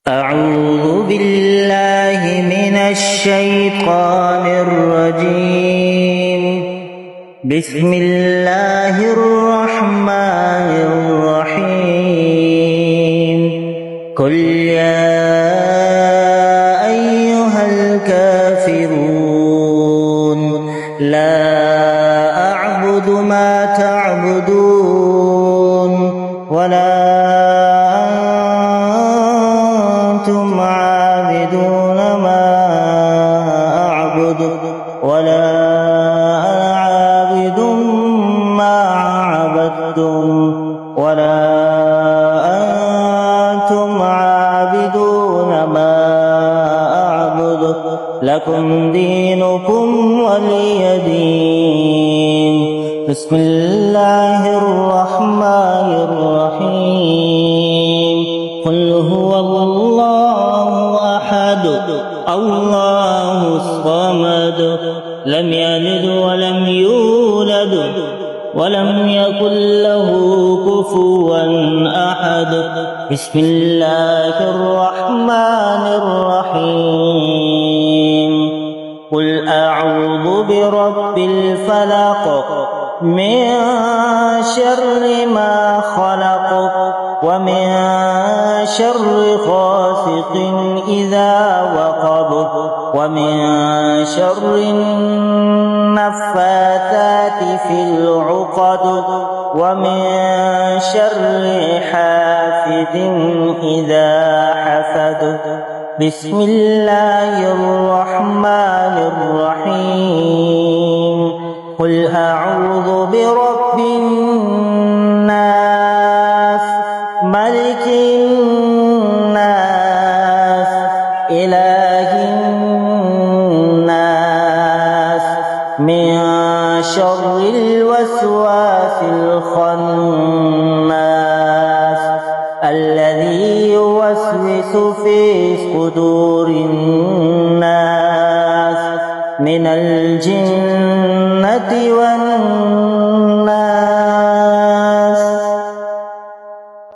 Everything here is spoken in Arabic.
أعوذ بالله من الشيطان الرجيم. بسم الله الرحمن الرحيم. قل يا أيها الكافرون لا أعبد ما تعبدون ولا أنتم عابدون ما أعبد ولا أنا عابد ما عبدتم ولا أنتم عابدون ما أعبد لكم دينكم ولي دين. بسم الله الرحمن الرحيم. قل هو الله أحد الله الصمد لم يلد ولم يولد ولم يكن له كفوا أحد. بسم الله الرحمن الرحيم. قل أعوذ برب الفلق من شر ما خلق ومن شر غاسق إذا وقب ومن شر النفاثات في العقد ومن شر حاسد إذا حسد. بسم الله الرحمن الرحيم. قل أعوذ برب الناس ملك الناس إله الناس من شر الوسواس الخناس الذي يوسوس في صدور الناس من الجنة والناس.